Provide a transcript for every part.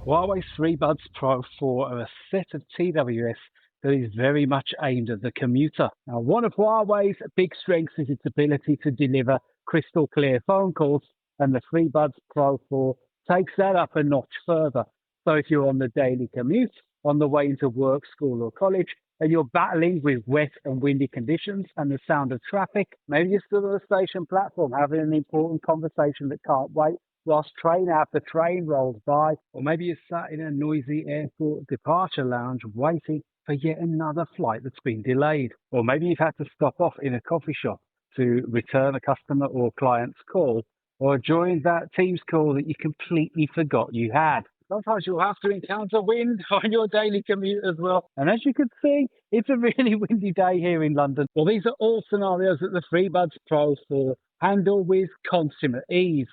Huawei FreeBuds Pro 4 are a set of TWS that is very much aimed at the commuter. Now, one of Huawei's big strengths is its ability to deliver crystal clear phone calls, and the FreeBuds Pro 4 takes that up a notch further. So if you're on the daily commute, on the way into work, school or college, and you're battling with wet and windy conditions and the sound of traffic, maybe you're stood on a station platform having an important conversation that can't wait, whilst train after train rolls by, or maybe you're sat in a noisy airport departure lounge waiting for yet another flight that's been delayed. Or maybe you've had to stop off in a coffee shop to return a customer or client's call, or join that Teams call that you completely forgot you had. Sometimes you'll have to encounter wind on your daily commute as well. And as you can see, it's a really windy day here in London. Well, these are all scenarios that the FreeBuds Pro 4 handle with consummate ease.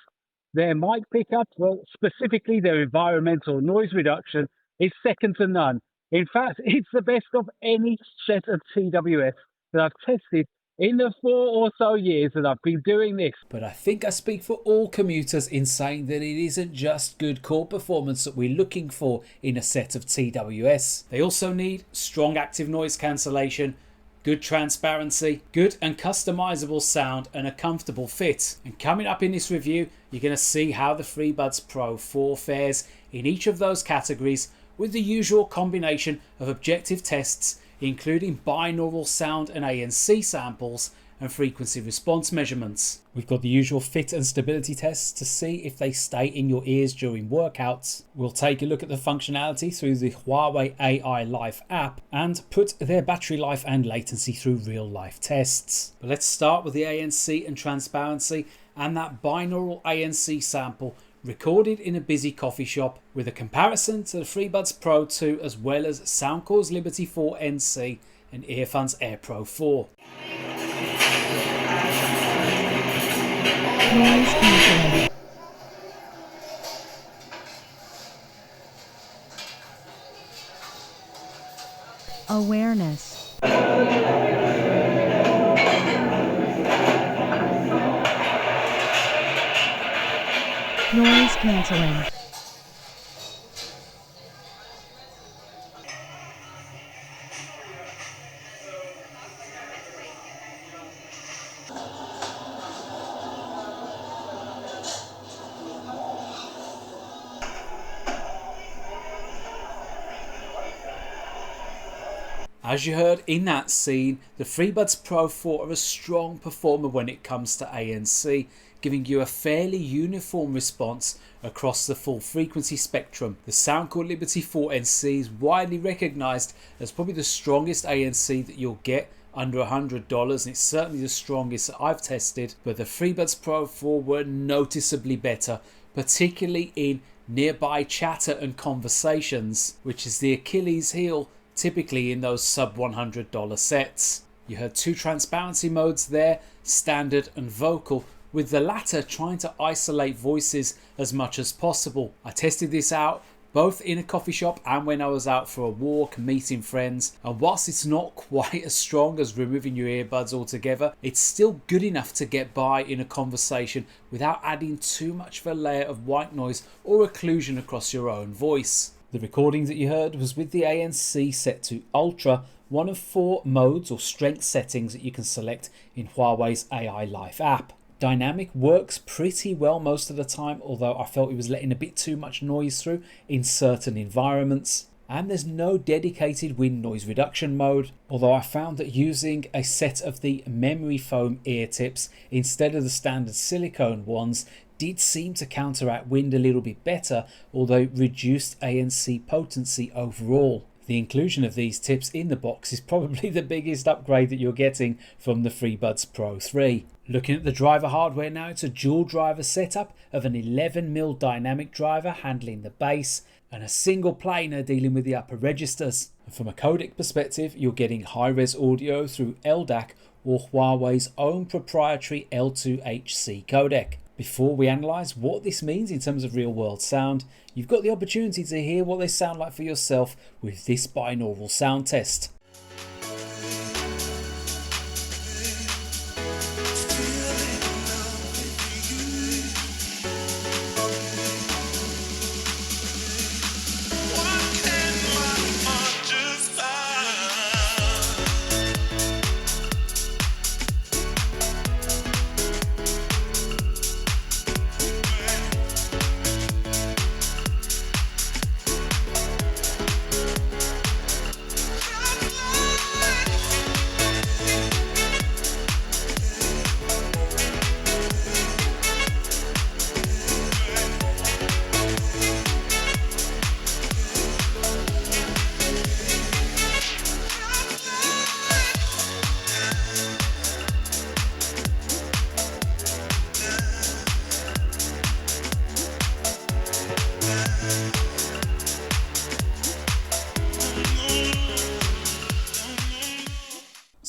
Their mic pickup, well, specifically their environmental noise reduction, is second to none. In fact, it's the best of any set of TWS that I've tested in the 4 or so years that I've been doing this. But I think I speak for all commuters in saying that it isn't just good core performance that we're looking for in a set of TWS. They also need strong active noise cancellation, good transparency, good and customizable sound, and a comfortable fit. And coming up in this review, you're going to see how the FreeBuds Pro 4 fares in each of those categories with the usual combination of objective tests, including binaural sound and ANC samples and frequency response measurements. We've got the usual fit and stability tests to see if they stay in your ears during workouts. We'll take a look at the functionality through the Huawei AI Life app and put their battery life and latency through real life tests. But let's start with the ANC and transparency and that binaural ANC sample recorded in a busy coffee shop, with a comparison to the FreeBuds Pro 2 as well as Soundcore's Liberty 4 NC and Earfun's Air Pro 4. Awareness. Noise cancelling. As you heard in that scene, the FreeBuds Pro 4 are a strong performer when it comes to ANC, giving you a fairly uniform response across the full frequency spectrum. The Soundcore Liberty 4 NC is widely recognised as probably the strongest ANC that you'll get under $100, and it's certainly the strongest that I've tested, but the FreeBuds Pro 4 were noticeably better, particularly in nearby chatter and conversations, which is the Achilles heel typically in those sub $100 sets. You heard two transparency modes there, standard and vocal, with the latter trying to isolate voices as much as possible. I tested this out both in a coffee shop and when I was out for a walk meeting friends, and whilst it's not quite as strong as removing your earbuds altogether, it's still good enough to get by in a conversation without adding too much of a layer of white noise or occlusion across your own voice. The recording that you heard was with the ANC set to Ultra, one of 4 modes or strength settings that you can select in Huawei's AI Life app. Dynamic works pretty well most of the time, although I felt it was letting a bit too much noise through in certain environments. And there's no dedicated wind noise reduction mode, although I found that using a set of the memory foam ear tips instead of the standard silicone ones did seem to counteract wind a little bit better, although it reduced ANC potency overall. The inclusion of these tips in the box is probably the biggest upgrade that you're getting from the FreeBuds Pro 3. Looking at the driver hardware now, it's a dual driver setup of an 11mm dynamic driver handling the bass and a single planar dealing with the upper registers. And from a codec perspective, you're getting high-res audio through LDAC or Huawei's own proprietary L2HC codec. Before we analyse what this means in terms of real world sound, you've got the opportunity to hear what they sound like for yourself with this binaural sound test.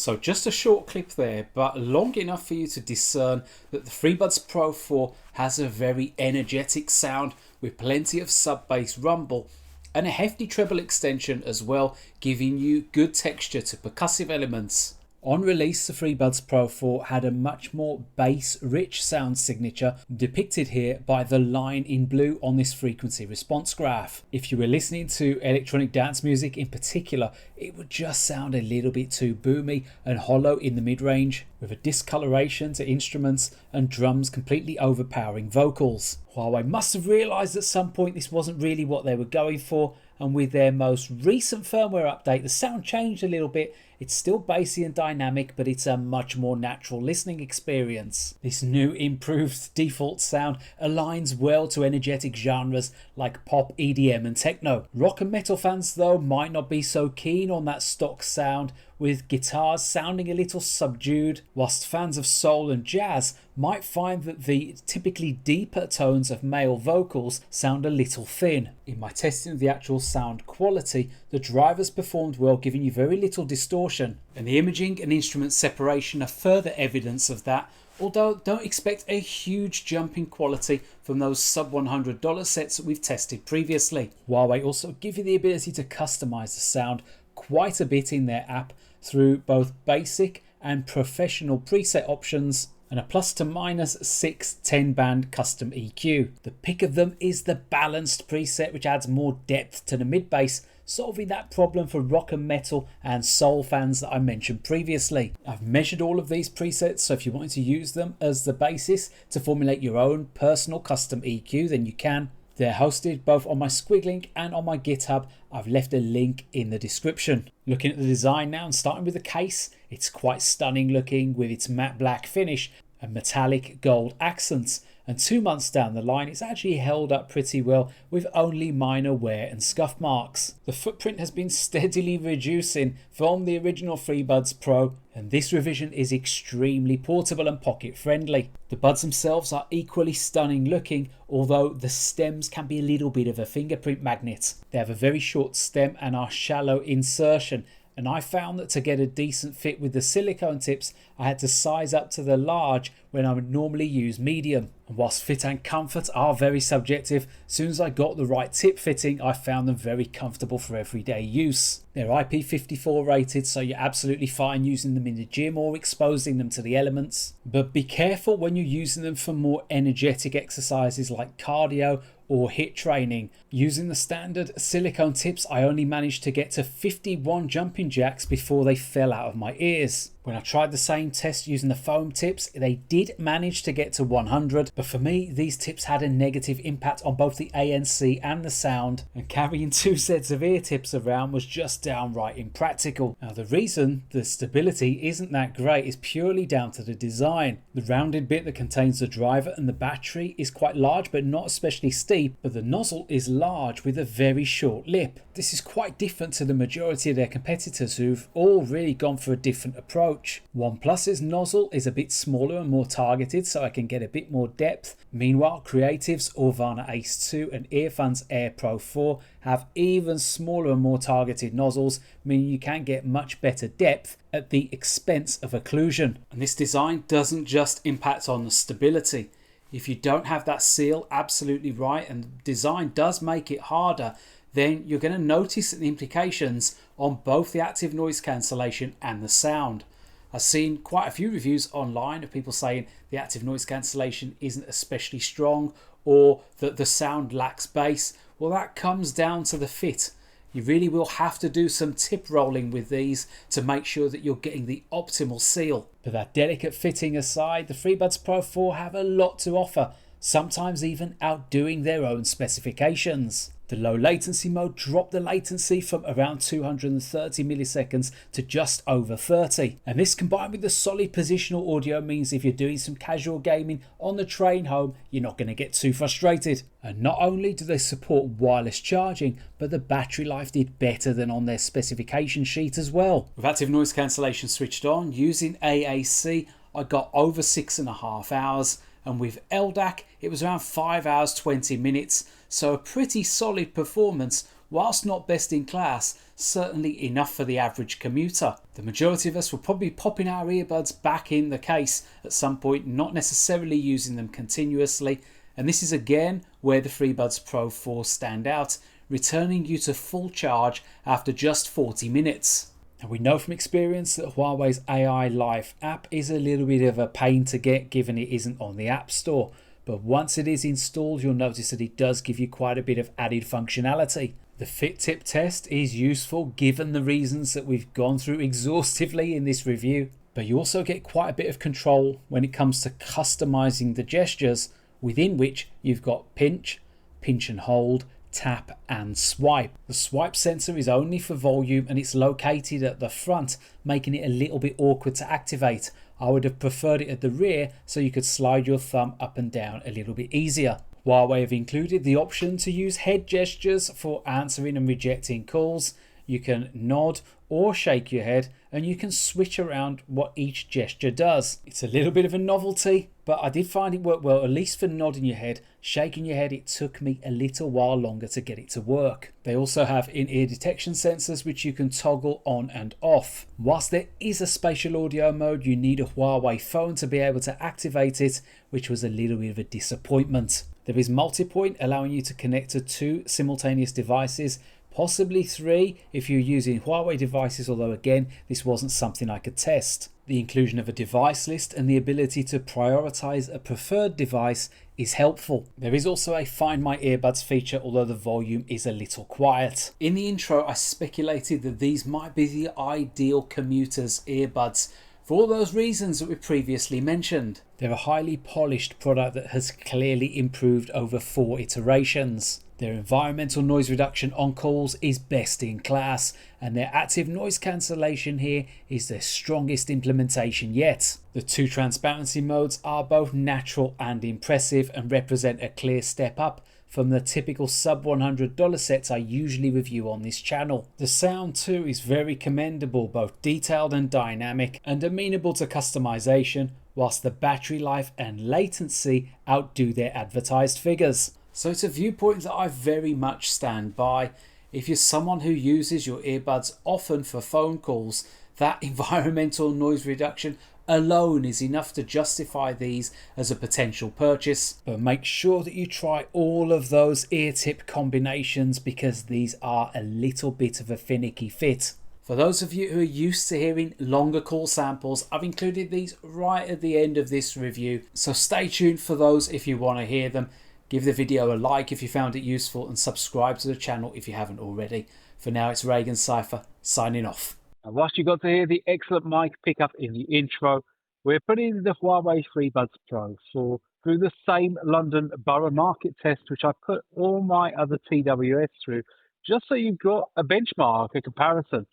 So just a short clip there, but long enough for you to discern that the FreeBuds Pro 4 has a very energetic sound with plenty of sub-bass rumble and a hefty treble extension as well, giving you good texture to percussive elements. On release, the FreeBuds Pro 4 had a much more bass-rich sound signature, depicted here by the line in blue on this frequency response graph. If you were listening to electronic dance music in particular, it would just sound a little bit too boomy and hollow in the mid-range, with a discoloration to instruments and drums completely overpowering vocals. Huawei must have realised at some point this wasn't really what they were going for, and with their most recent firmware update, the sound changed a little bit. It's still bassy and dynamic, but it's a much more natural listening experience. This new improved default sound aligns well to energetic genres like pop, EDM and techno. Rock and metal fans though might not be so keen on that stock sound, with guitars sounding a little subdued, whilst fans of soul and jazz might find that the typically deeper tones of male vocals sound a little thin. In my testing of the actual sound quality, the drivers performed well, giving you very little distortion, and the imaging and instrument separation are further evidence of that, although don't expect a huge jump in quality from those sub $100 sets that we've tested previously. Huawei also give you the ability to customize the sound quite a bit in their app through both basic and professional preset options, and a plus to minus 6 10-band custom EQ. The pick of them is the balanced preset, which adds more depth to the mid bass, solving that problem for rock and metal and soul fans that I mentioned previously. I've measured all of these presets, so if you wanted to use them as the basis to formulate your own personal custom EQ, then you can. They're hosted both on my Squig link and on my GitHub. I've left a link in the description. Looking at the design now and starting with the case, it's quite stunning looking with its matte black finish and metallic gold accents. And 2 months down the line, it's actually held up pretty well with only minor wear and scuff marks. The footprint has been steadily reducing from the original FreeBuds Pro, and this revision is extremely portable and pocket friendly. The buds themselves are equally stunning looking, although the stems can be a little bit of a fingerprint magnet. They have a very short stem and are shallow insertion, and I found that to get a decent fit with the silicone tips, I had to size up to the large when I would normally use medium. And whilst fit and comfort are very subjective, as soon as I got the right tip fitting, I found them very comfortable for everyday use. They're IP54 rated, so you're absolutely fine using them in the gym or exposing them to the elements. But be careful when you're using them for more energetic exercises like cardio or HIIT training. Using the standard silicone tips, I only managed to get to 51 jumping jacks before they fell out of my ears. When I tried the same test using the foam tips, they did manage to get to 100, but for me these tips had a negative impact on both the ANC and the sound, and carrying 2 sets of ear tips around was just downright impractical. Now the reason the stability isn't that great is purely down to the design. The rounded bit that contains the driver and the battery is quite large but not especially steep, but the nozzle is large with a very short lip. This is quite different to the majority of their competitors who've all really gone for a different approach. OnePlus's nozzle is a bit smaller and more targeted, so I can get a bit more depth. Meanwhile, Creative's Aurvana Ace 2 and Earfun's Air Pro 4 have even smaller and more targeted nozzles, meaning you can get much better depth at the expense of occlusion. And this design doesn't just impact on the stability. If you don't have that seal absolutely right, and the design does make it harder, then you're going to notice the implications on both the active noise cancellation and the sound. I've seen quite a few reviews online of people saying the active noise cancellation isn't especially strong or that the sound lacks bass. Well, that comes down to the fit. You really will have to do some tip rolling with these to make sure that you're getting the optimal seal. But that delicate fitting aside, the FreeBuds Pro 4 have a lot to offer, sometimes even outdoing their own specifications. The low latency mode dropped the latency from around 230 milliseconds to just over 30. And this combined with the solid positional audio means if you're doing some casual gaming on the train home, you're not going to get too frustrated. And not only do they support wireless charging, but the battery life did better than on their specification sheet as well. With active noise cancellation switched on, using AAC, I got over 6.5 hours. And with LDAC, it was around 5 hours 20 minutes. so a pretty solid performance. Whilst not best in class, certainly enough for the average commuter. The majority of us will probably be popping our earbuds back in the case at some point, not necessarily using them continuously, and this is again where the FreeBuds Pro 4 stand out, returning you to full charge after just 40 minutes. And we know from experience that Huawei's AI Life app is a little bit of a pain to get given it isn't on the App Store, but once it is installed you'll notice that it does give you quite a bit of added functionality. The fit tip test is useful given the reasons that we've gone through exhaustively in this review, but you also get quite a bit of control when it comes to customizing the gestures, within which you've got pinch, pinch and hold, tap and swipe. The swipe sensor is only for volume and it's located at the front, making it a little bit awkward to activate. I would have preferred it at the rear so you could slide your thumb up and down a little bit easier. Huawei have included the option to use head gestures for answering and rejecting calls. You can nod or shake your head and you can switch around what each gesture does. It's a little bit of a novelty, but I did find it worked well, at least for nodding your head. Shaking your head, it took me a little while longer to get it to work. They also have in-ear detection sensors which you can toggle on and off. Whilst there is a spatial audio mode, you need a Huawei phone to be able to activate it, which was a little bit of a disappointment. There is Multipoint, allowing you to connect to 2 simultaneous devices, possibly 3 if you're using Huawei devices, although again this wasn't something I could test. The inclusion of a device list and the ability to prioritize a preferred device is helpful. There is also a Find My Earbuds feature, although the volume is a little quiet. In the intro I speculated that these might be the ideal commuter's earbuds for all those reasons that we previously mentioned. They're a highly polished product that has clearly improved over 4 iterations. Their environmental noise reduction on calls is best in class, and their active noise cancellation here is their strongest implementation yet. The 2 transparency modes are both natural and impressive and represent a clear step up from the typical sub $100 sets I usually review on this channel. The sound too is very commendable, both detailed and dynamic, and amenable to customization, whilst the battery life and latency outdo their advertised figures. So it's a viewpoint that I very much stand by. If you're someone who uses your earbuds often for phone calls, that environmental noise reduction alone is enough to justify these as a potential purchase. But make sure that you try all of those ear tip combinations, because these are a little bit of a finicky fit. For those of you who are used to hearing longer call samples, I've included these right at the end of this review, so stay tuned for those if you want to hear them. Give the video a like if you found it useful and subscribe to the channel if you haven't already. For now, it's ReganCipher signing off. And whilst you got to hear the excellent mic pickup in the intro, we're putting the Huawei FreeBuds Pro 4 through the same London Borough Market test which I put all my other TWS through, just so you've got a benchmark, a comparison.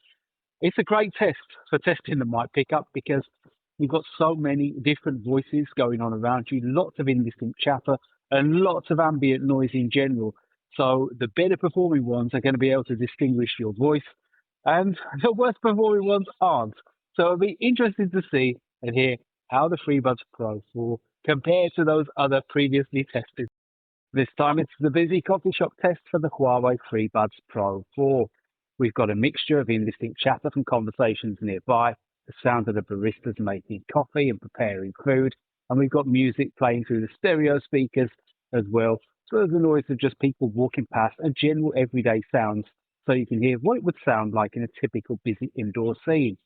It's a great test for testing the mic pickup because you've got so many different voices going on around you, lots of indistinct chatter and lots of ambient noise in general. So the better performing ones are going to be able to distinguish your voice, and the worst performing ones aren't. So it'll be interesting to see and hear how the FreeBuds Pro 4 compare to those other previously tested. This time it's the busy coffee shop test for the Huawei FreeBuds Pro 4. We've got a mixture of indistinct chatter from conversations nearby, the sound of the baristas making coffee and preparing food, and we've got music playing through the stereo speakers as well, as well as the noise of just people walking past and general everyday sounds, so you can hear what it would sound like in a typical busy indoor scene.